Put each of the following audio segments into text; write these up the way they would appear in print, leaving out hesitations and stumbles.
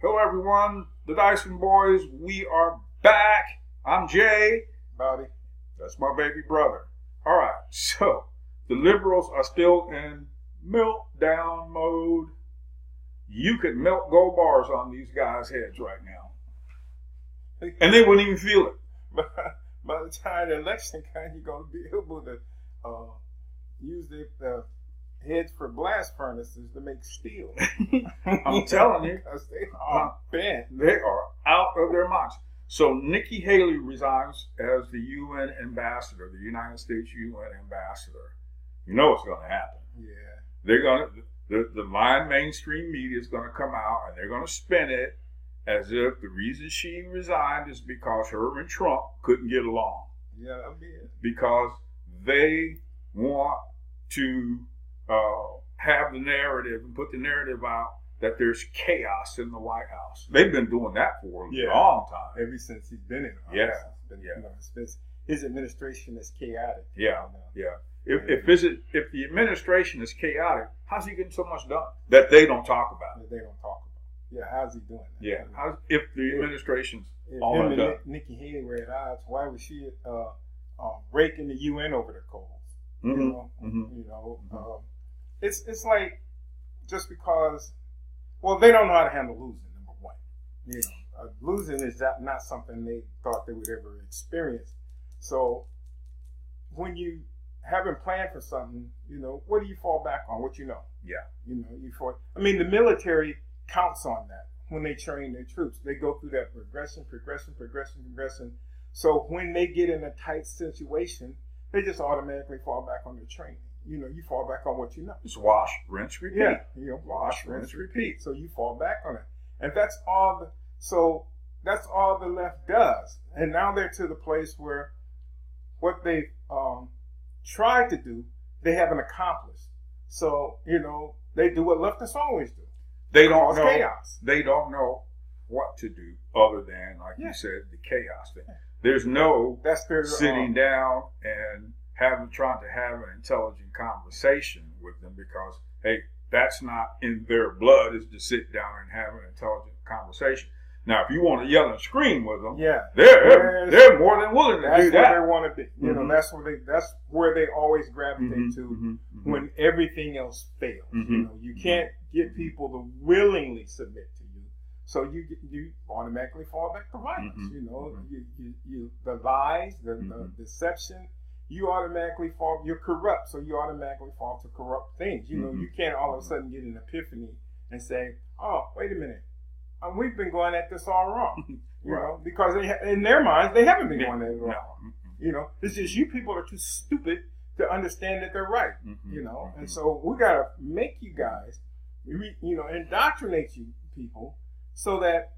Hello, everyone. The Dyson boys. We are back. I'm Jay. Bobby. That's my baby brother. All right. So the liberals are still in meltdown mode. You could melt gold bars on these guys' heads right now, and they wouldn't even feel it. By the time the election comes, you're going to be able to use the heads for blast furnaces to make steel. I'm telling you, because they are bent. They are out of their minds. So Nikki Haley resigns as the UN ambassador, the United States UN ambassador. You know what's going to happen. Yeah. They're going to, the mainstream media is going to come out and they're going to spin it as if the reason she resigned is because her and Trump couldn't get along. Yeah, that'll be it. Because they want to have the narrative and put the narrative out that there's chaos in the White House. They've been doing that for a long time. Ever since he's been in office. Yeah. His administration is chaotic. Yeah. If the administration is chaotic, how's he getting so much done that they don't talk about? That they don't talk about. Yeah, how's he doing that? Yeah. If the administration's all him and Nikki Haley were at odds, why was she raking the UN over the coals? It's like just because, well, they don't know how to handle losing, number one. Losing is not something they thought they would ever experience. So when you haven't planned for something, what do you fall back on? What you know? Yeah. The military counts on that when they train their troops. They go through that progression. So when they get in a tight situation, they just automatically fall back on their training. You fall back on what you know. It's wash, rinse, repeat. Yeah, wash, rinse, repeat. So you fall back on it. And that's all the left does. And now they're to the place where what they tried to do, they haven't accomplished. So, they do what leftists always do. They don't know chaos. They don't know what to do other than, like you said, the chaos thing. There's no sitting down and trying to have an intelligent conversation with them because, hey, that's not in their blood is to sit down and have an intelligent conversation. Now, if you want to yell and scream with them, they're more than willing to do that. That's where they want to be. That's where they always gravitate to when everything else fails. You can't get people to willingly submit to you, so you automatically fall back to violence. You the lies, the deception. You automatically fall. You're corrupt, so you automatically fall to corrupt things. You can't all of a sudden get an epiphany and say, "Oh, wait a minute, we've been going at this all wrong." Because in their minds they haven't been going at it wrong. It's just you people are too stupid to understand that they're right. And so we gotta make you guys, indoctrinate you people, so that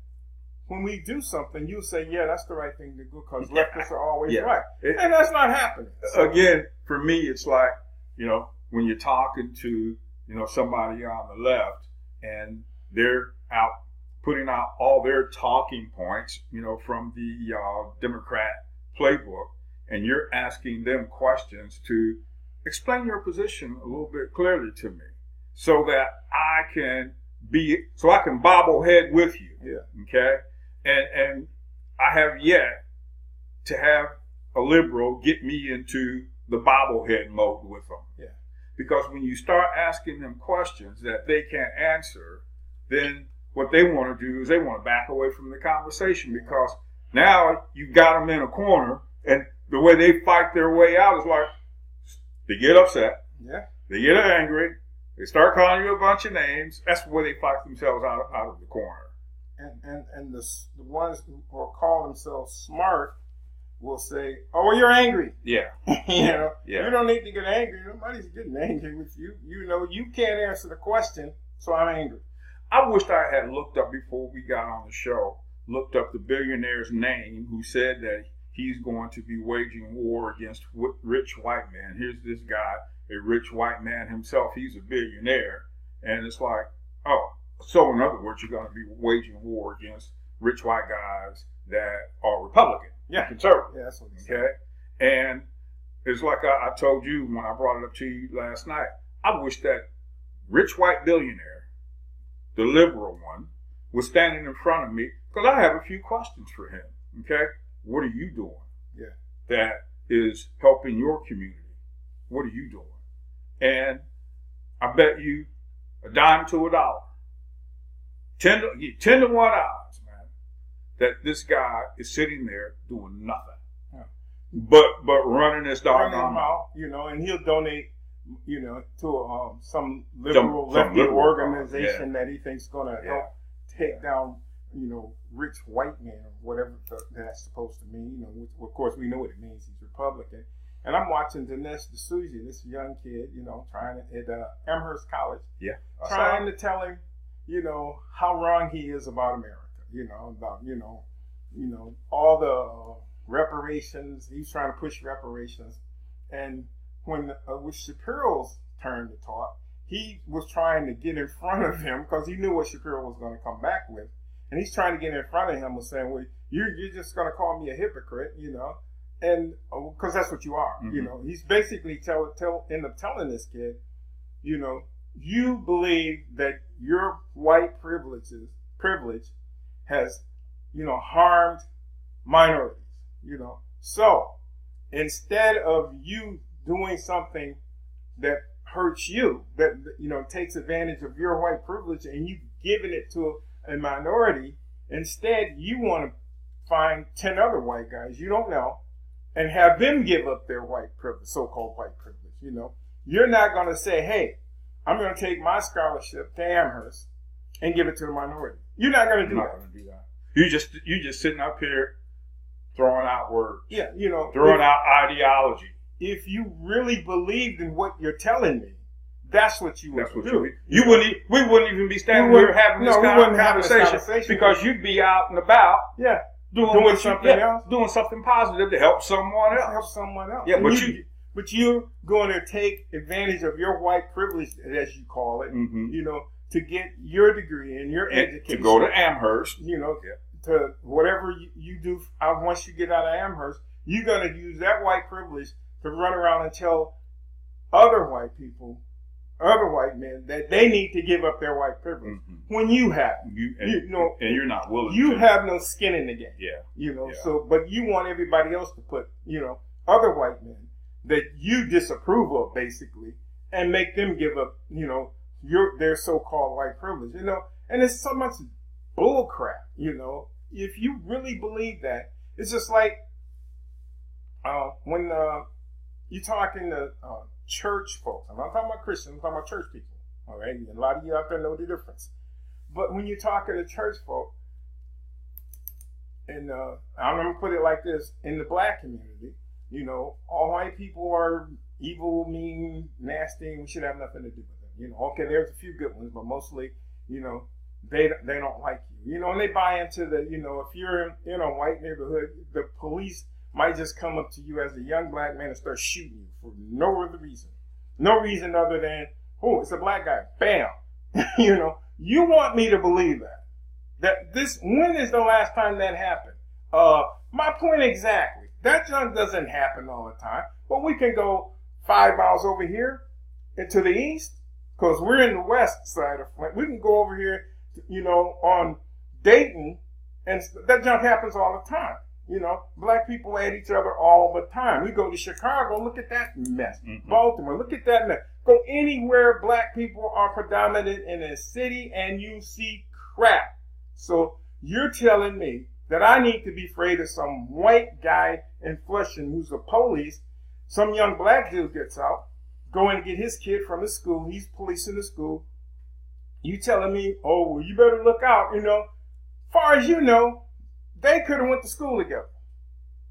when we do something, you'll say, yeah, that's the right thing to do because leftists are always right. And that's not happening. So, again, for me, it's like, when you're talking to, somebody on the left and they're out putting out all their talking points, from the Democrat playbook, and you're asking them questions to explain your position a little bit clearly to me so that I can bobblehead with you. Yeah. Okay. And I have yet to have a liberal get me into the bobblehead mode with them. Yeah. Because when you start asking them questions that they can't answer, then what they want to do is they want to back away from the conversation because now you've got them in a corner and the way they fight their way out is like they get upset. Yeah. They get angry. They start calling you a bunch of names. That's the way they fight themselves out of the corner. And the ones who call themselves smart will say, "Oh, well, you're angry." Yeah. You don't need to get angry. Nobody's getting angry with you. You can't answer the question, so I'm angry. I wished I had looked up before we got on the show, looked up the billionaire's name who said that he's going to be waging war against rich white men. Here's this guy, a rich white man himself. He's a billionaire. And it's like, oh, so in other words, you're going to be waging war against rich white guys that are Republican, conservative. Yeah, that's what he said. Okay? And it's like I told you when I brought it up to you last night, I wish that rich white billionaire, the liberal one, was standing in front of me, because I have a few questions for him. Okay, what are you doing? Yeah. That is helping your community. What are you doing? And I bet you a dime to a dollar, 10 to 1 odds, man, that this guy is sitting there doing nothing. Yeah. But running his doggone mouth, and he'll donate, to some liberal lefty organization that he thinks going to help take down, rich white men or whatever that's supposed to mean. Which, of course, we know what it means. He's Republican. And I'm watching Dinesh D'Souza, this young kid, trying at Amherst College, trying to tell him, how wrong he is about America. About all the reparations. He's trying to push reparations, and when it was Shapiro's turn to talk, he was trying to get in front of him because he knew what Shapiro was going to come back with, and he's trying to get in front of him and saying, "Well, you're just going to call me a hypocrite, and because that's what you are." Mm-hmm. He's basically end up telling this kid, you believe that your white privilege has, harmed minorities, So instead of you doing something that hurts you, that, takes advantage of your white privilege and you giving it to a minority, instead you want to find 10 other white guys you don't know and have them give up their white privilege, so-called white privilege, You're not going to say, hey, I'm going to take my scholarship to Amherst and give it to the minority. You're not going to do that. You just sitting up here throwing out words. Yeah, throwing out ideology. If you really believed in what you're telling me, that's what you would do. We wouldn't even be standing here having this conversation because you'd be out and about. Yeah. Doing something else. Doing something positive to help someone else. Yeah, but you're going to take advantage of your white privilege, as you call it, to get your degree and your education. To go to Amherst. To whatever you do once you get out of Amherst, you're going to use that white privilege to run around and tell other white men that they need to give up their white privilege when you have and you're not willing. You have no skin in the game. Yeah. So but you want everybody else to put other white men that you disapprove of basically and make them give up their so-called white privilege. And it's so much bull crap. If you really believe that, it's just like when you're talking to church folks. I'm not talking about Christians, I'm talking about church people. All right, a lot of you out there know the difference. But when you're talking to church folk, and I'm going to put it like this: in the black community, all white people are evil, mean, nasty, and we should have nothing to do with them. Okay, there's a few good ones, but mostly, they don't like you. And they buy into the, if you're in a white neighborhood, the police might just come up to you as a young black man and start shooting you for no other reason. No reason other than, oh, it's a black guy. Bam. You want me to believe when is the last time that happened? My point exactly. That junk doesn't happen all the time. But we can go 5 miles over here and to the east, because we're in the west side of Flint. We can go over here, on Dayton, and that junk happens all the time. Black people at each other all the time. We go to Chicago, look at that mess. Baltimore, look at that mess. Go anywhere black people are predominant in a city and you see crap. So you're telling me that I need to be afraid of some white guy in Flushing who's the police. Some young black dude gets out, going to get his kid from the school. He's policing the school. You telling me, oh, well, you better look out, Far as you know, they could have went to school together.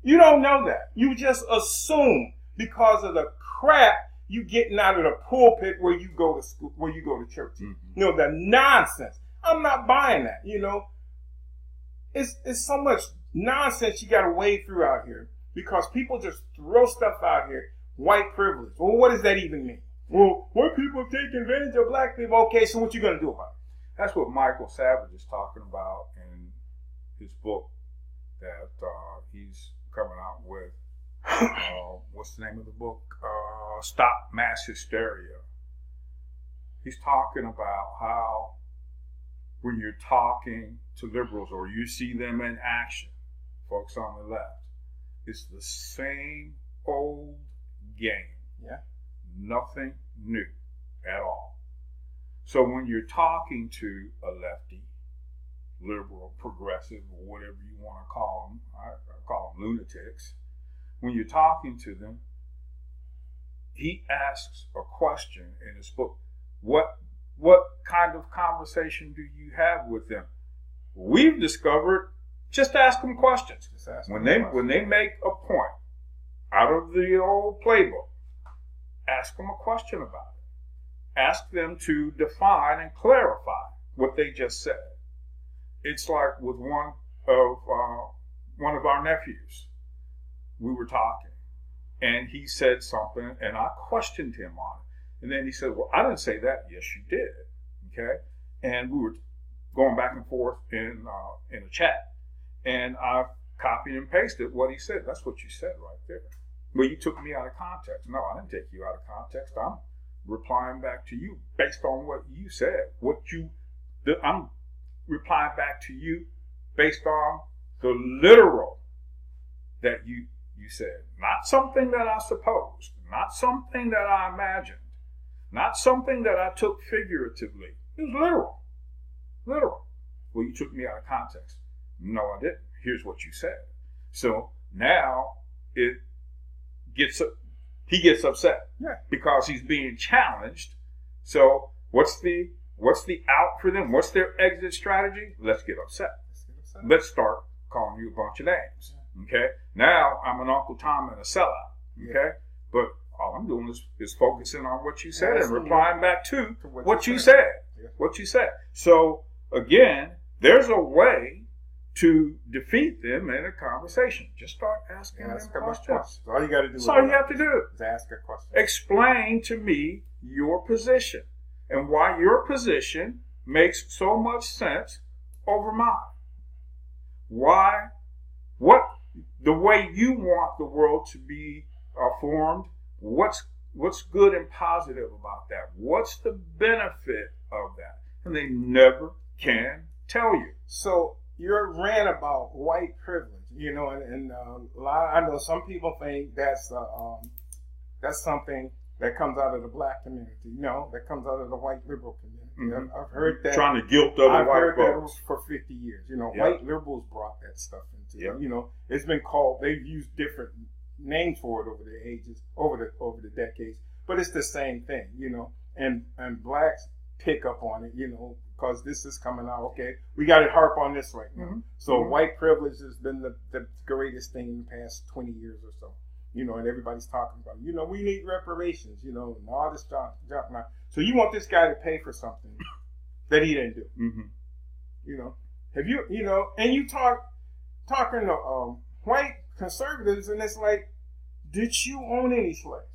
You don't know that. You just assume because of the crap you getting out of the pulpit where you go to school, where you go to church. The nonsense. I'm not buying that. It's so much nonsense you got to wade through out here because people just throw stuff out here. White privilege. Well, what does that even mean? Well, white people take advantage of black people. Okay, so what you gonna do about it? That's what Michael Savage is talking about in his book that he's coming out with. What's the name of the book? Stop Mass Hysteria. He's talking about how when you're talking to liberals or you see them in action, folks on the left, it's the same old game. Yeah. Nothing new at all. So when you're talking to a lefty, liberal, progressive, or whatever you want to call them, I call them lunatics. When you're talking to them, he asks a question in his book. What kind of conversation do you have with them? We've discovered just ask them questions. When they make a point out of the old playbook, ask them a question about it. Ask them to define and clarify what they just said. It's like with one of our nephews. We were talking, and he said something, and I questioned him on it. And then he said, "Well, I didn't say that." "Yes, you did." Okay, and we were going back and forth in a chat, and I copied and pasted what he said. "That's what you said right there." "Well, you took me out of context." "No, I didn't take you out of context. I'm replying back to you based on what you said. I'm replying back to you based on the literal that you said. Not something that I supposed, not something that I imagined, not something that I took figuratively. It was literal. Literal." "Well, you took me out of context." "No, I didn't. Here's what you said." So now he gets upset because he's being challenged. So what's the out for them? What's their exit strategy? Let's get upset. Let's start calling you a bunch of names. Okay. Now I'm an Uncle Tom and a sellout. Okay. But all I'm doing is focusing on what you said and replying back to what you said. What you said. So again, there's a way to defeat them in a conversation. Just start asking them questions. All you got to do. That's all you have to do. Is ask a question. Explain to me your position and why your position makes so much sense over mine. The way you want the world to be formed, what's good and positive about that? What's the benefit of that? And they never can tell you. So your rant about white privilege, and I know some people think that's something that comes out of the black community. No, that comes out of the white liberal community. I've heard that. Trying to guilt other I've white heard folks. that for 50 years. White liberals brought that stuff into it. It's been called, they've used different names for it over the ages, over the decades, but it's the same thing, and blacks pick up on it, because this is coming out. Okay, we got to harp on this right now. So white privilege has been the greatest thing in the past 20 years or so. And everybody's talking about, we need reparations, and all this junk now. So you want this guy to pay for something that he didn't do. Have you, and you talking to white conservatives, and it's like, did you own any slaves?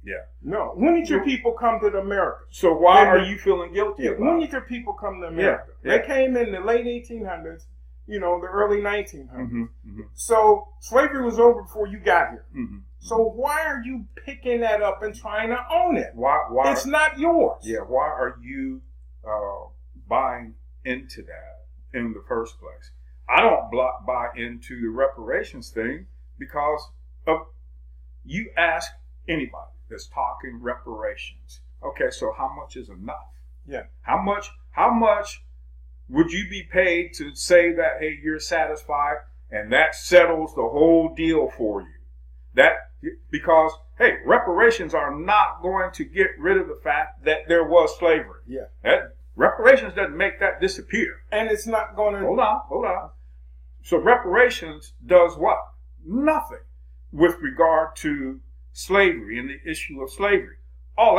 Yeah. No. When did your people come to America? So why are you feeling guilty about it? When did your people come to America? They came in the late 1800s, the early 1900s. So slavery was over before you got here. So why are you picking that up and trying to own it? Why? It's not yours. Yeah. Why are you buying into that in the first place? I don't buy into the reparations thing because you ask anybody that's talking reparations. Okay, so how much is enough? Yeah. How much would you be paid to say that, hey, you're satisfied and that settles the whole deal for you? Because, hey, reparations are not going to get rid of the fact that there was slavery. Yeah. Reparations doesn't make that disappear. And it's not going to... Hold on. So reparations does what? Nothing with regard to slavery and the issue of slavery. All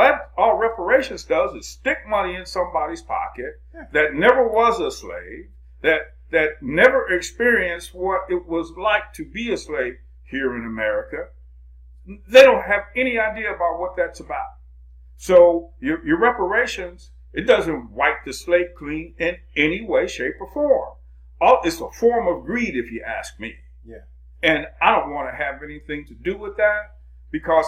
reparations does is stick money in somebody's pocket that never was a slave, that never experienced what it was like to be a slave here in America. They don't have any idea about what that's about. So your reparations, it doesn't wipe the slate clean in any way, shape, or form. It's a form of greed, if you ask me. Yeah. And I don't want to have anything to do with that because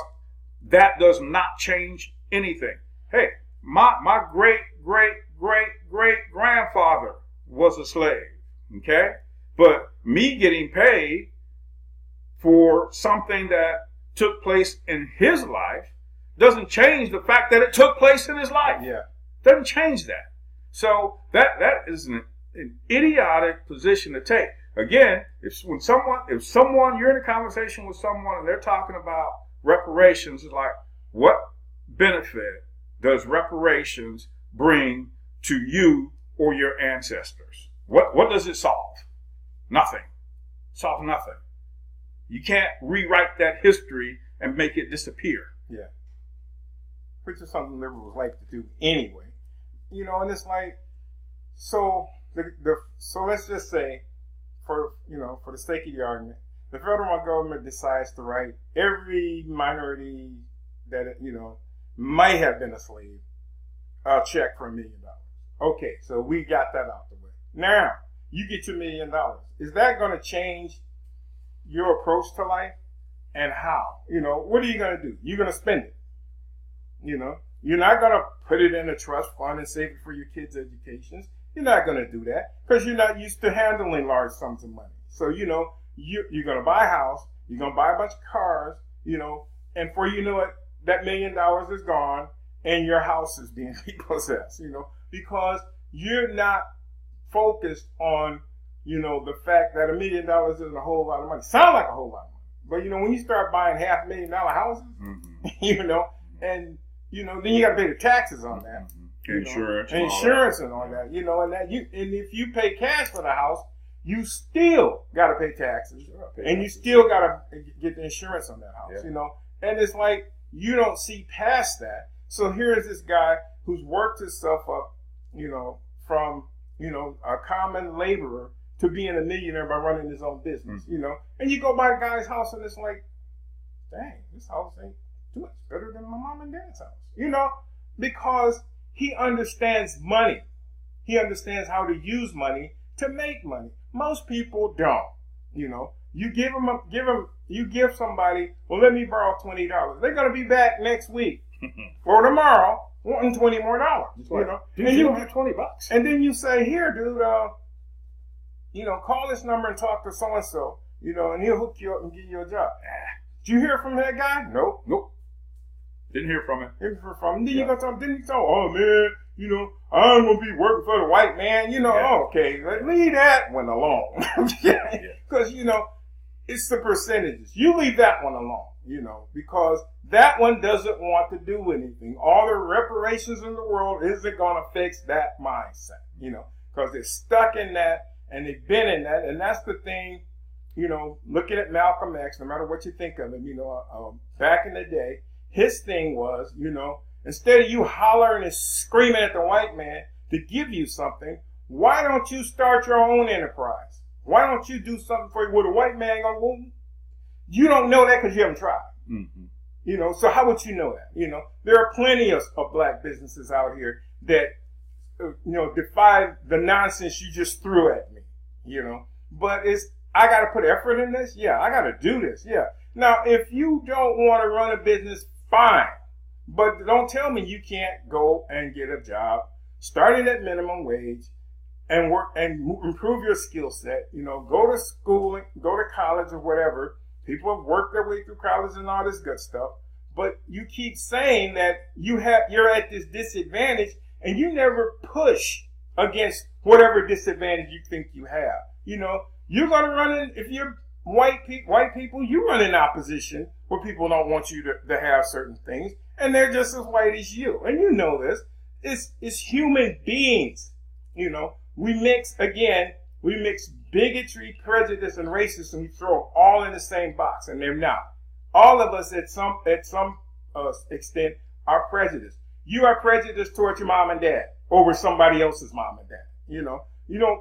that does not change anything. Hey, my great grandfather was a slave. Okay? But me getting paid for something that took place in his life doesn't change the fact that it took place in his life. Yeah. Doesn't change that. So that is an idiotic position to take. Again, if someone you're in a conversation with someone and they're talking about reparations, it's like, what benefit does reparations bring to you or your ancestors? What does it solve? Nothing. Solve nothing. You can't rewrite that history and make it disappear. Yeah. Which is something liberals like to do anyway. You know, and it's like, so so let's just say, for the sake of the argument, the federal government decides to write every minority that might have been a slave a check for $1 million. Okay, so we got that out the way. Now you get your $1 million. Is that going to change your approach to life? And how? What are you going to do? You're going to spend it. You're not going to put it in a trust fund and save it for your kids' educations. You're not going to do that because you're not used to handling large sums of money. So, you're going to buy a house, you're going to buy a bunch of cars, and before you know it, that $1 million is gone and your house is being repossessed, because you're not focused on, the fact that $1 million isn't a whole lot of money. Sound like a whole lot of money. But, when you start buying $500,000 houses, and, then you got to pay the taxes on that. Insurance and all that, and if you pay cash for the house, you still got to pay taxes, you still got to get the insurance on that house, and it's like, you don't see past that. So here's this guy who's worked himself up, from, a common laborer to being a millionaire by running his own business, and you go by the guy's house and it's like, dang, this house ain't too much better than my mom and dad's house, because he understands money. He understands how to use money to make money. Most people don't. You give somebody, well, let me borrow $20. They're gonna be back next week or tomorrow wanting $20 more. Dude, and you don't have $20. And then you say, here, dude, call this number and talk to so and so, and he'll hook you up and give you a job. Did you hear from that guy? Nope. Didn't hear from him. Then you go talk. Then you talk. Oh man, I'm gonna be working for the white man. Okay, leave that one alone. Because it's the percentages. You leave that one alone. Because that one doesn't want to do anything. All the reparations in the world isn't gonna fix that mindset. Because they're stuck in that and they've been in that, and that's the thing. Looking at Malcolm X, no matter what you think of him, back in the day. His thing was, instead of you hollering and screaming at the white man to give you something, why don't you start your own enterprise? Why don't you do something for you? Well, the white man gonna woo? You don't know that because you haven't tried. Mm-hmm. So how would you know that? There are plenty of black businesses out here that, defy the nonsense you just threw at me. But I got to put effort in this. Yeah, I got to do this. Yeah. Now, if you don't want to run a business, fine, but don't tell me you can't go and get a job starting at minimum wage and work and improve your skill set. Go to school, go to college or whatever. People have worked their way through college and all this good stuff, but you keep saying that you're at this disadvantage and you never push against whatever disadvantage you think you have. You're going to run in, if you're white people, you run in opposition where people don't want you to have certain things, and they're just as white as you. And this. It's human beings. We mix bigotry, prejudice, and racism. We throw them all in the same box, and they're not. All of us, at some extent, are prejudiced. You are prejudiced towards your mom and dad over somebody else's mom and dad.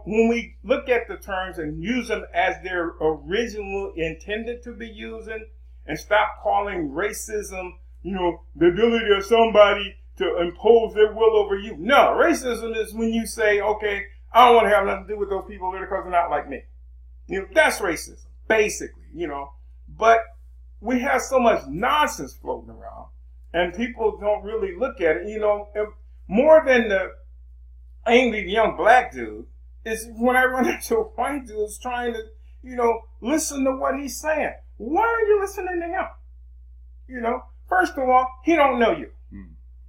When we look at the terms and use them as they're originally intended to be using, and stop calling racism, the ability of somebody to impose their will over you. No, racism is when you say, okay, I don't want to have nothing to do with those people there because they're not like me. That's racism, basically, But we have so much nonsense floating around, and people don't really look at it, more than the angry young black dude. is when I run into a white dude who's trying to, listen to what he's saying. Why are you listening to him? First of all, he don't know you.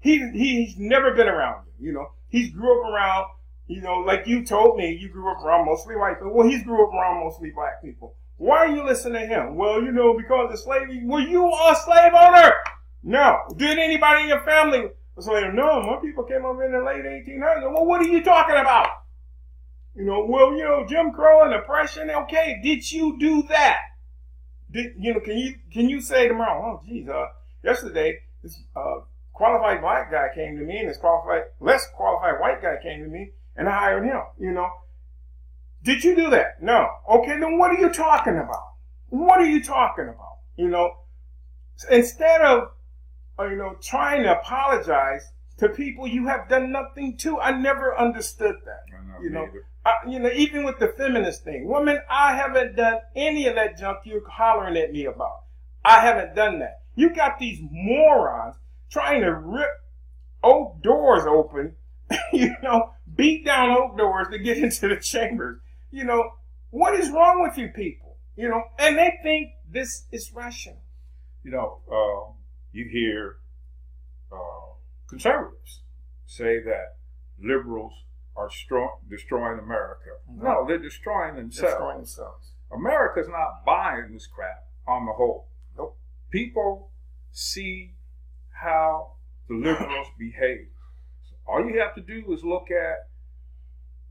He's never been around you. He's grew up around, like you told me, you grew up around mostly white people. Well, he's grew up around mostly black people. Why are you listening to him? Well, because of slavery. Were you a slave owner? No. Did anybody in your family was like, no, my people came over in the late 1800s. Well, what are you talking about? Jim Crow and oppression. Okay, did you do that? Can you say tomorrow, oh, geez, yesterday, this qualified black guy came to me and this less qualified white guy came to me and I hired him, Did you do that? No. Okay, then what are you talking about? What are you talking about? Instead of, trying to apologize to people you have done nothing to. I never understood that. Even with the feminist thing. Woman, I haven't done any of that junk you're hollering at me about. I haven't done that. You got these morons trying to rip oak doors open, beat down oak doors to get into the chambers. What is wrong with you people? And they think this is rational. You hear conservatives say that liberals are destroying America. No, they're destroying themselves. America's not buying this crap on the whole. Nope. People see how the liberals behave. So all you have to do is look at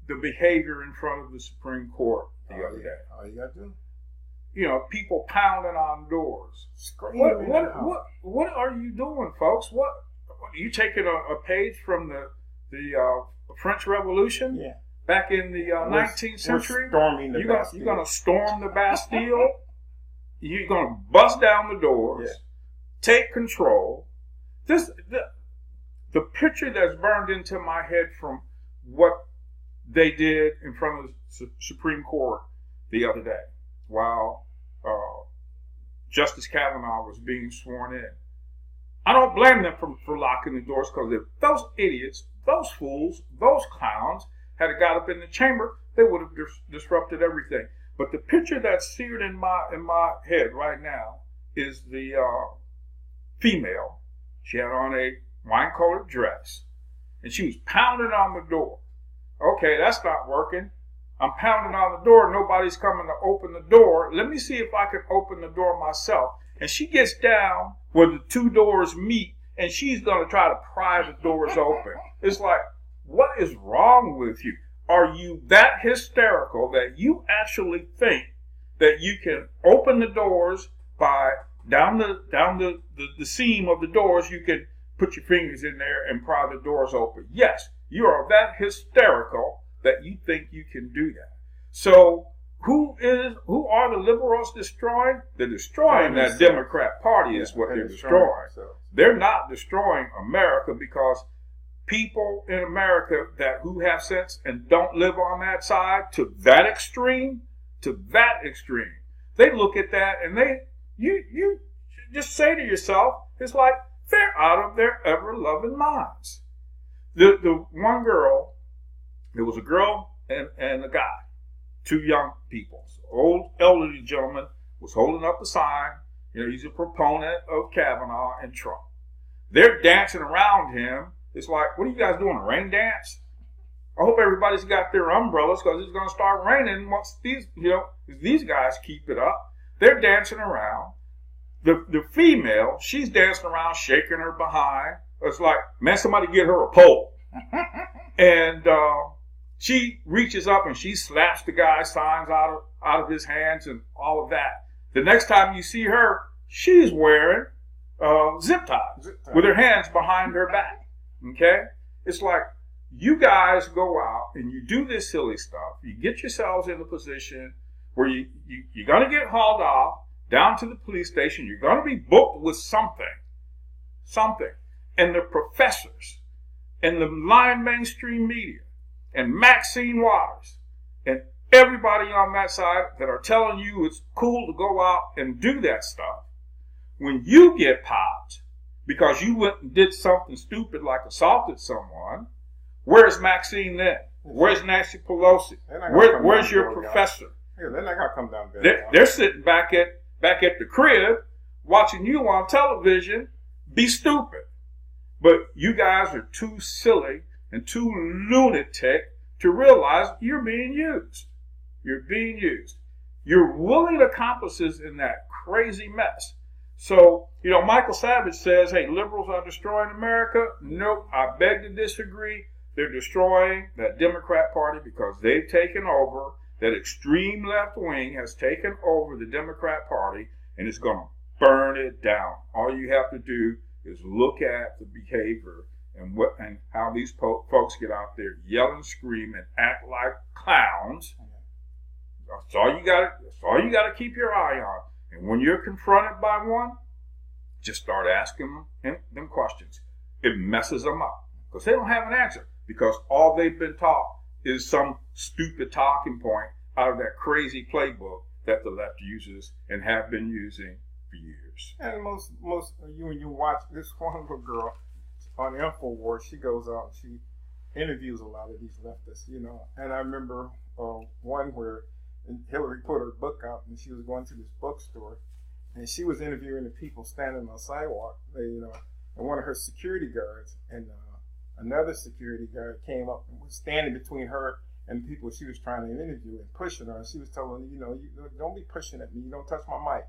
the behavior in front of the Supreme Court the other day. All you got to do? People pounding on doors. What are you doing, folks? What are you taking a page from the French Revolution? Yeah. Back in the 19th century? Storming the Bastille. You're going to storm the Bastille. You're going to bust down the doors. Yeah. Take control. The picture that's burned into my head from what they did in front of the Supreme Court the other day while Justice Kavanaugh was being sworn in. I don't blame them for locking the doors, because if those idiots, those fools, those clowns had got up in the chamber, they would have disrupted everything. But the picture that's seared in my head right now is the female. She had on a wine-colored dress, and she was pounding on the door. Okay, that's not working. I'm pounding on the door. Nobody's coming to open the door. Let me see if I can open the door myself. And she gets down where the two doors meet, and she's going to try to pry the doors open. It's like, what is wrong with you? Are you that hysterical that you actually think that you can open the doors by down the seam of the doors, you can put your fingers in there and pry the doors open? Yes, you are that hysterical that you think you can do that. So who are the liberals destroying? They're destroying that Democrat Party is what they're destroying. They're not destroying America, because people in America who have sense and don't live on that side to that extreme, they look at that and you just say to yourself, it's like they're out of their ever-loving minds. The one girl, there was a girl and a guy, two young people. So old elderly gentleman was holding up a sign. He's a proponent of Kavanaugh and Trump. They're dancing around him. It's like, what are you guys doing, a rain dance? I hope everybody's got their umbrellas, because it's going to start raining once these guys keep it up. They're dancing around. The female, she's dancing around, shaking her behind. It's like, man, somebody get her a pole. And she reaches up and she slaps the guy's signs out of his hands and all of that. The next time you see her, she's wearing zip ties with her hands behind her back. Okay? It's like, you guys go out and you do this silly stuff. You get yourselves in a position where you're going to get hauled off down to the police station. You're going to be booked with something. And the professors and the lying mainstream media and Maxine Waters and everybody on that side that are telling you it's cool to go out and do that stuff, when you get popped because you went and did something stupid like assaulted someone, where's Maxine then? Where's Nancy Pelosi? Where's your professor? Yeah, they're not gonna come down there. They're sitting back at the crib watching you on television be stupid. But you guys are too silly and too lunatic to realize you're being used. You're being used. You're willing accomplices in that crazy mess. So, Michael Savage says, hey, liberals are destroying America. Nope, I beg to disagree. They're destroying that Democrat Party because they've taken over. That extreme left wing has taken over the Democrat Party and it's going to burn it down. All you have to do is look at the behavior and how these folks get out there, yell and scream and act like clowns. That's all you got to keep your eye on. And when you're confronted by one, just start asking them questions. It messes them up because they don't have an answer because all they've been taught is some stupid talking point out of that crazy playbook that the left uses and have been using for years. And most when you watch this one little girl on InfoWars, she goes out and she interviews a lot of these leftists, And I remember one where Hillary put her book out and she was going to this bookstore and she was interviewing the people standing on the sidewalk, and one of her security guards and another security guard came up and was standing between her and the people she was trying to interview and pushing her. And she was telling them, you don't be pushing at me. You don't touch my mic.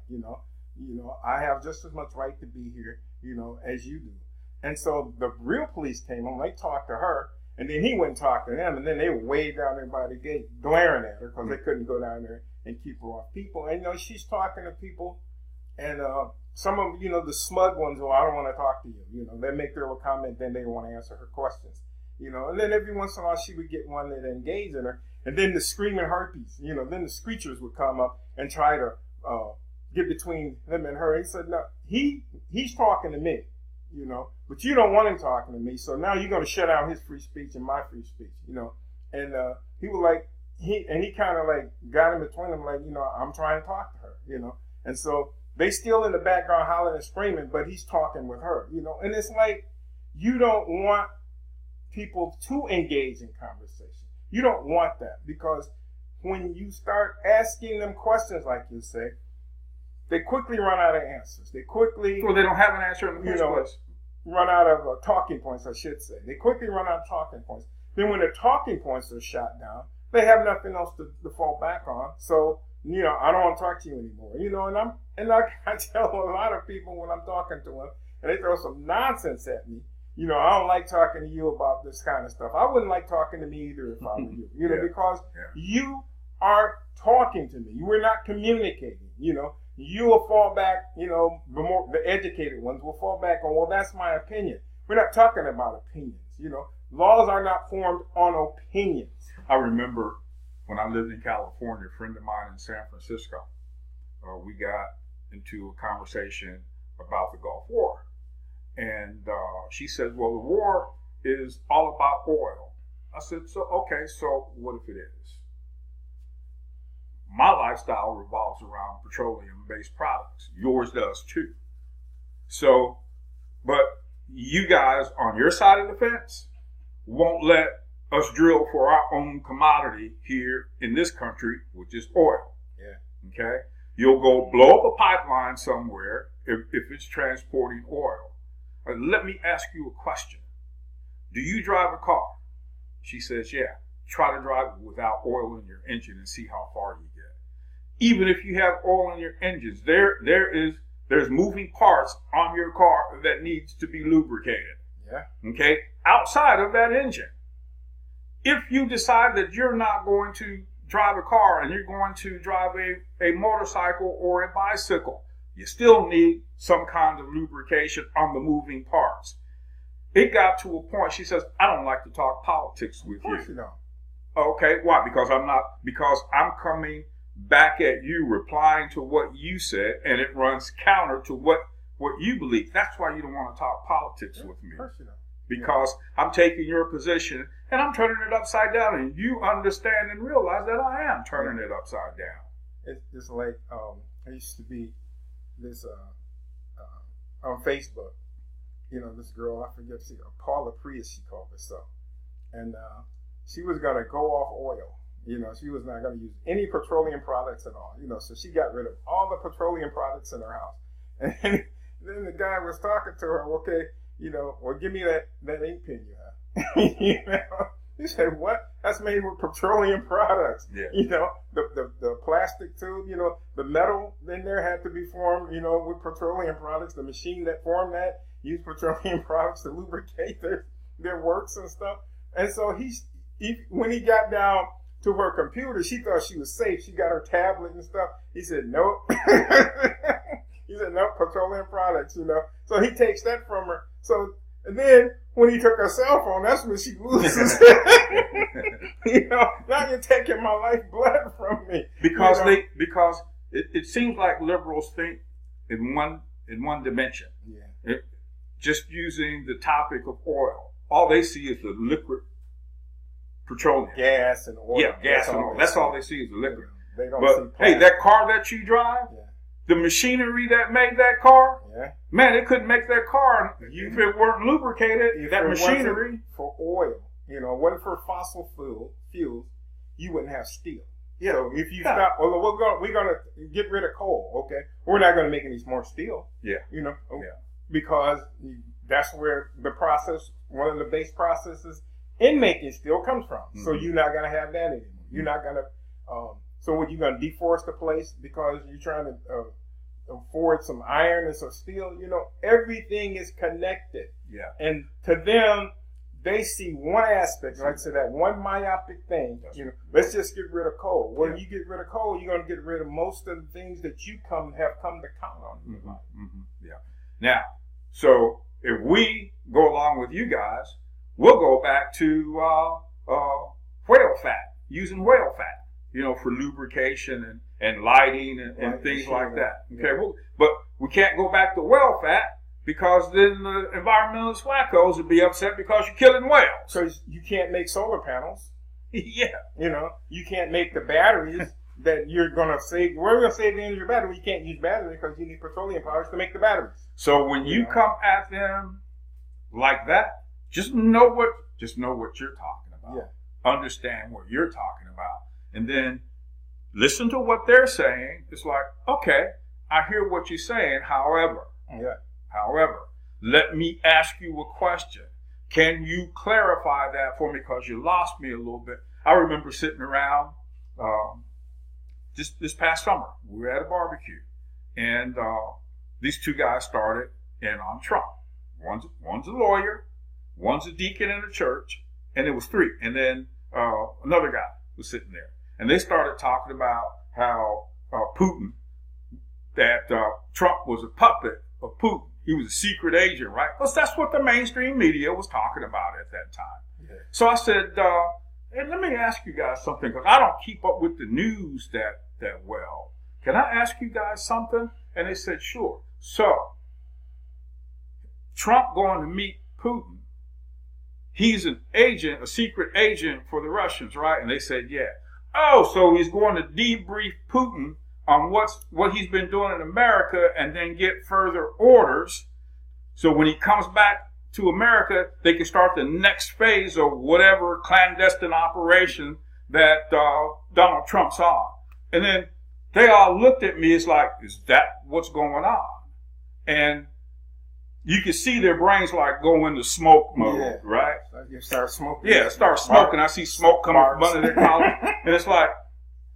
I have just as much right to be here, as you do. And so the real police came on. They talked to her, and then he went and talked to them, and then they were way down there by the gate glaring at her because they couldn't go down there and keep her off people. And she's talking to people, and some of them, the smug ones, I don't want to talk to you. They make their little comment, then they want to answer her questions. And then every once in a while she would get one that engaged in her, and then the screaming harpies, then the screechers would come up and try to get between them and her. He said, no, he's talking to me, but you don't want him talking to me, so now you're going to shut down his free speech and my free speech, And he was like, he kind of like got in between them, like, I'm trying to talk to her, And so they still in the background hollering and screaming, but he's talking with her, And it's like, you don't want people to engage in conversation. You don't want that because when you start asking them questions, like you say, they quickly run out of answers. They don't have an answer in the first place. Run out of talking points, I should say. They quickly run out of talking points. Then when the talking points are shot down, they have nothing else to fall back on. So, I don't want to talk to you anymore. And I tell a lot of people when I'm talking to them, and they throw some nonsense at me. I don't like talking to you about this kind of stuff. I wouldn't like talking to me either if I were you. Because you aren't talking to me. We're not communicating. You will fall back. The educated ones will fall back on, well, that's my opinion. We're not talking about opinions. Laws are not formed on opinions. I remember when I lived in California, a friend of mine in San Francisco, we got into a conversation about the Gulf War. And she said, well, the war is all about oil. I said, so what if it is? My lifestyle revolves around petroleum-based products. Yours does too. So, but you guys on your side of the fence won't let us drill for our own commodity here in this country, which is oil. Yeah. Okay? You'll go blow up a pipeline somewhere if it's transporting oil. Let me ask you a question. Do you drive a car? She says, yeah. Try to drive it without oil in your engine and see how far you get. Even if you have oil in your engines, there's moving parts on your car that needs to be lubricated. Yeah. Okay? Outside of that engine. If you decide that you're not going to drive a car and you're going to drive a motorcycle or a bicycle, you still need some kind of lubrication on the moving parts. It got to a point, she says, I don't like to talk politics with you. Of course you don't. Okay, why? Because I'm coming back at you, replying to what you said, and it runs counter to what you believe. That's why you don't want to talk politics with me. Of course you don't. Because I'm taking your position and I'm turning it upside down, and you understand and realize that I am turning it upside down. It's like I used to be this on Facebook, this girl, I forget, Paula Prius, she called herself, and she was going to go off oil. You know, she was not going to use any petroleum products at all. You know, so she got rid of all the petroleum products in her house. And then the guy was talking to her, okay, you know, well, give me that ink pen you have. You know, he said, what? That's made with petroleum products. Yeah. You know, the plastic tube, you know, the metal in there had to be formed, you know, with petroleum products. The machine that formed that used petroleum products to lubricate their works and stuff. And so when he got down to her computer, she thought she was safe. She got her tablet and stuff. He said, nope. He said, nope, petroleum products, you know. So he takes that from her. So, and then when he took her cell phone, that's when she loses. You know, now you're taking my lifeblood from me. Because you know? because it seems like liberals think in one dimension. Yeah. Just using the topic of oil, all they see is the liquid petroleum. Gas and oil. Yeah, gas and oil. That's all they see is the liquid. They don't But see hey, that car that you drive, the machinery that made that car, man, they couldn't make that car if it weren't lubricated. If that it machinery wasn't for oil, you know, wasn't for fossil fuels, you wouldn't have steel. Yeah. So if you stop, well, we're gonna get rid of coal. Okay, we're not gonna make any more steel. Yeah. You know. Yeah. Because that's where the process, one of the base processes in making steel comes from. Mm-hmm. So you're not gonna have that anymore. Mm-hmm. You're not gonna. So what, you gonna deforest the place because you're trying to afford some iron and some steel? You know, everything is connected. Yeah. And to them, they see one aspect, like I said, that one myopic thing. You know, let's just get rid of coal. Well, you get rid of coal, you're gonna get rid of most of the things that you have come to count on. Mm-hmm. Mm-hmm. Yeah. Now, so if we go along with you guys, we'll go back to whale fat, using whale fat. You know, for lubrication and lighting and things like that. Okay, well, but we can't go back to whale fat because then the environmentalist wackos would be upset because you're killing whales. So you can't make solar panels. Yeah. You know, you can't make the batteries that you're going to save. We're going to save the energy of your battery. You can't use batteries because you need petroleum products to make the batteries. So when you come at them like that, just know what you're talking about. Yeah. Understand what you're talking about. And then listen to what they're saying. It's like, okay, I hear what you're saying. However, let me ask you a question. Can you clarify that for me? Because you lost me a little bit. I remember sitting around this past summer. We were at a barbecue, and these two guys started in on Trump. One's a lawyer, one's a deacon in a church, and it was three. And then another guy was sitting there. And they started talking about how Putin, that Trump was a puppet of Putin. He was a secret agent, right? Because that's what the mainstream media was talking about at that time. Yeah. So I said, hey, let me ask you guys something, because I don't keep up with the news that well. Can I ask you guys something? And they said, sure. So, Trump going to meet Putin, he's an agent, a secret agent for the Russians, right? And they said, yeah. Oh, so he's going to debrief Putin on what he's been doing in America and then get further orders. So when he comes back to America, they can start the next phase of whatever clandestine operation that Donald Trump's on. And then they all looked at me. It's like, is that what's going on? And you can see their brains like go into smoke mode, right? You start smoking. Yeah, start smoking. I see smoke coming from under their collar. And it's like,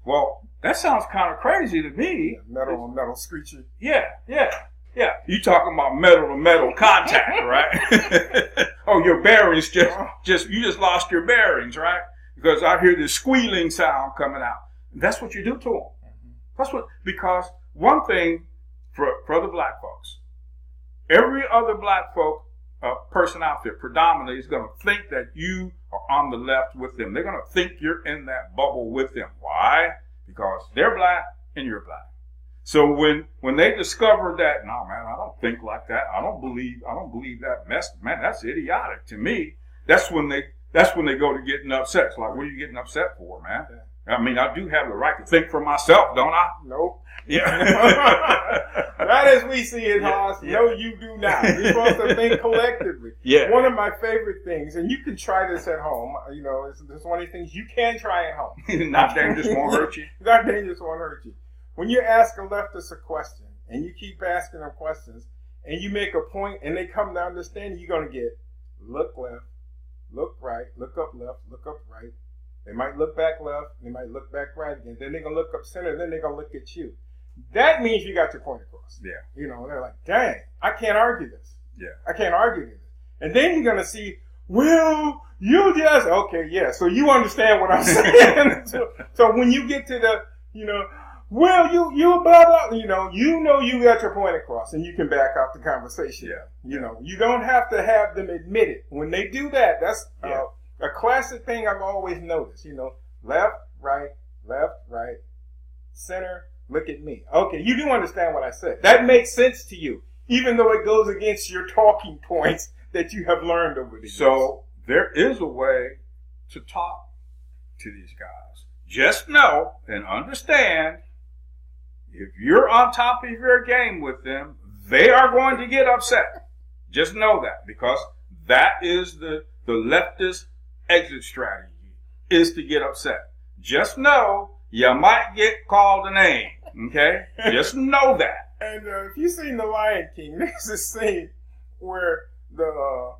well, that sounds kind of crazy to me. Metal on metal screeching. Yeah. You talking about metal to metal contact, right? Oh, your bearings you just lost your bearings, right? Because I hear this squealing sound coming out. And that's what you do to them. Mm-hmm. Because one thing for the black folks, every other black folk person out there predominantly is going to think that you are on the left with them. They're going to think you're in that bubble with them. Why? Because they're black and you're black. So when they discover that, no man, I don't think like that. I don't believe that mess. Man, that's idiotic to me. That's when they go to getting upset. It's like, what are you getting upset for, man? I mean, I do have the right to think for myself, don't I? Nope. Yeah. Not as we see it, Haas. Yeah. No, you do not. You're supposed to think collectively. Yeah. One of my favorite things, and you can try this at home. You know, it's one of these things you can try at home. Not dangerous, won't hurt you. Not dangerous, won't hurt you. When you ask a leftist a question, and you keep asking them questions, and you make a point, and they come to understanding, you're going to get look left, look right, look up left, look up right. They might look back left, they might look back right again. Then they're going to look up center, then they're going to look at you. That means you got your point across. Yeah. You know, they're like, dang, I can't argue this. Yeah. I can't argue this. And then you're going to see, well, you just, okay, yeah, so you understand what I'm saying. so when you get to the, you know, well, you blah, blah, you know you got your point across and you can back out the conversation. Yeah. You know, you don't have to have them admit it. When they do that, that's a classic thing I've always noticed. You know, left, right, center, look at me. Okay, you do understand what I said. That makes sense to you, even though it goes against your talking points that you have learned over the years. So there is a way to talk to these guys. Just know and understand, if you're on top of your game with them, they are going to get upset. Just know that, because that is the leftist exit strategy, is to get upset. Just know you might get called a name, okay? Just know that. And if you've seen The Lion King, there's a scene where the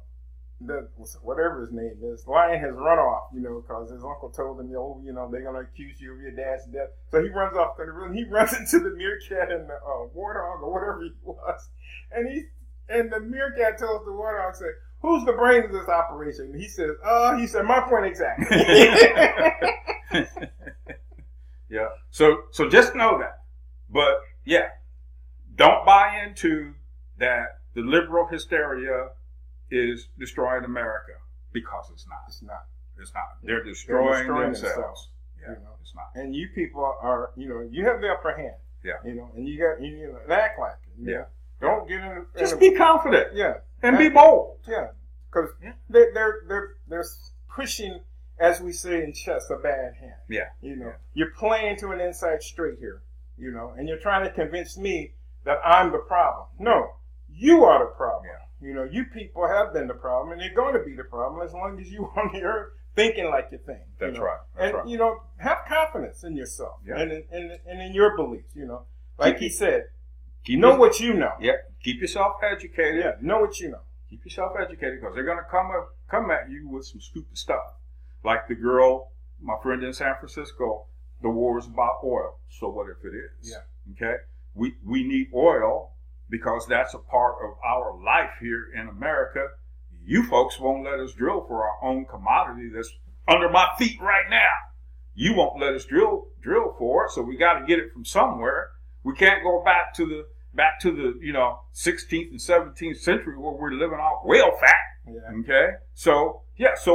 whatever his name is, lion has run off, you know, because his uncle told him, oh, you know, they're going to accuse you of your dad's death. So he runs off to the room. He runs into the meerkat and the warthog or whatever he was. And the meerkat tells the warthog, say, who's the brains of this operation? And he said, my point exactly. Yeah. So just know that. But yeah, don't buy into that the liberal hysteria is destroying America, because it's not. It's not. It's not. They're destroying themselves. Yeah, you know? It's not. And you people are, you know, you have the upper hand. Yeah. You know, and you act like it. You know? Don't get in. Just be confident. Yeah. And be bold. Yeah. Because they're pushing, as we say in chess, a bad hand. Yeah. You know, you're playing to an inside straight here. You know, and you're trying to convince me that I'm the problem. No, you are the problem. Yeah. You know, you people have been the problem, and you're going to be the problem as long as you on the earth thinking like you think. That's right. right. That's right. You know, have confidence in yourself and in your beliefs. You know, like he said, know what you know. Yeah. Keep yourself educated. Yeah. Know what you know. Keep yourself educated, because they're going to come at you with some stupid stuff. Like the girl, my friend in San Francisco, the war is about oil. So what if it is? Yeah. Okay. We need oil, because that's a part of our life here in America. You folks won't let us drill for our own commodity that's under my feet right now. You won't let us drill for it, so we got to get it from somewhere. We can't go back to the 16th and 17th century where we're living off whale fat. Yeah. Okay? So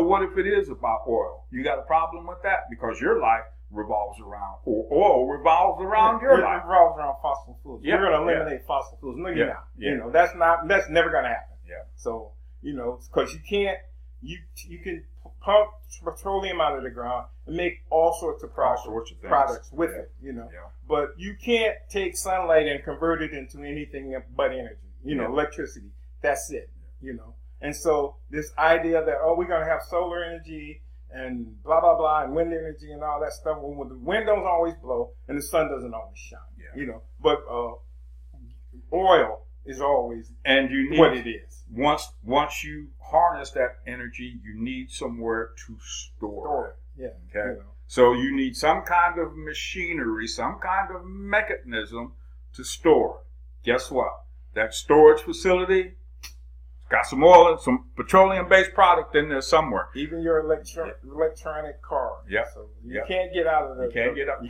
what if it is about oil? You got a problem with that? Because your life revolves around, or oil revolves around your life. It revolves around fossil fuels. Yeah. We're going to eliminate fossil fuels. No, you're not. Yeah. You know, that's never going to happen. Yeah. So, you know, because you can pump petroleum out of the ground and make all sorts of products with it, you know. Yeah. But you can't take sunlight and convert it into anything but energy, you know, electricity. That's it, you know. And so this idea that, we're going to have solar energy and blah, blah, blah, and wind energy and all that stuff, when the wind don't always blow and the sun doesn't always shine, you know. But oil is always what it is. Once you harness that energy, you need somewhere to store it. Yeah. Okay. You know. So you need some kind of machinery, some kind of mechanism to store it. Guess what? That storage facility got some oil, some petroleum-based product in there somewhere. Even your electronic car. Yeah. So you can't get out of the. You can't get out the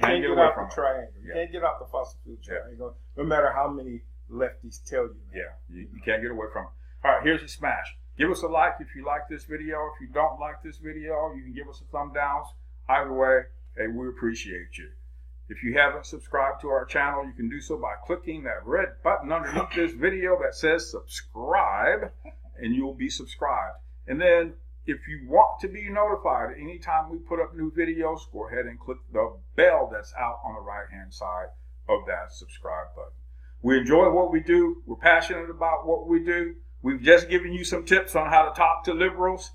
triangle. You can't get out the fossil fuel triangle. No matter how many lefties tell you. Yeah. You can't get away from it. All right. Here's a smash. Give us a like if you like this video. If you don't like this video, you can give us a thumb down. Either way, hey, we appreciate you. If you haven't subscribed to our channel, you can do so by clicking that red button underneath this video that says subscribe, and you'll be subscribed. And then if you want to be notified anytime we put up new videos, go ahead and click the bell that's out on the right-hand side of that subscribe button. We enjoy what we do. We're passionate about what we do. We've just given you some tips on how to talk to liberals.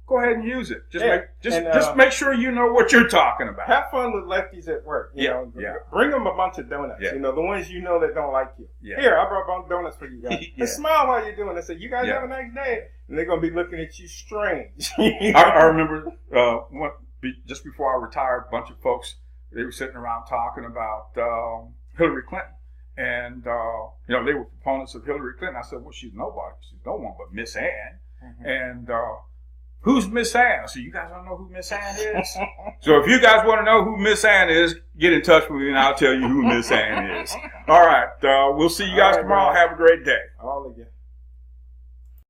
Go ahead and use it. Just make sure you know what you're talking about. Have fun with lefties at work. You know, bring them a bunch of donuts. Yeah. You know, the ones you know that don't like you. Yeah. Here, I brought donuts for you guys. And smile while you're doing it. Say, you guys have a nice day. And they're going to be looking at you strange. I remember just before I retired, a bunch of folks, they were sitting around talking about Hillary Clinton. And, you know, they were proponents of Hillary Clinton. I said, well, she's nobody. She's no one but Miss Ann. Mm-hmm. And who's Miss Ann? So you guys don't know who Miss Ann is? So if you guys want to know who Miss Ann is, get in touch with me and I'll tell you who Miss Ann is. All right. We'll see you guys tomorrow. Have a great day. All of you.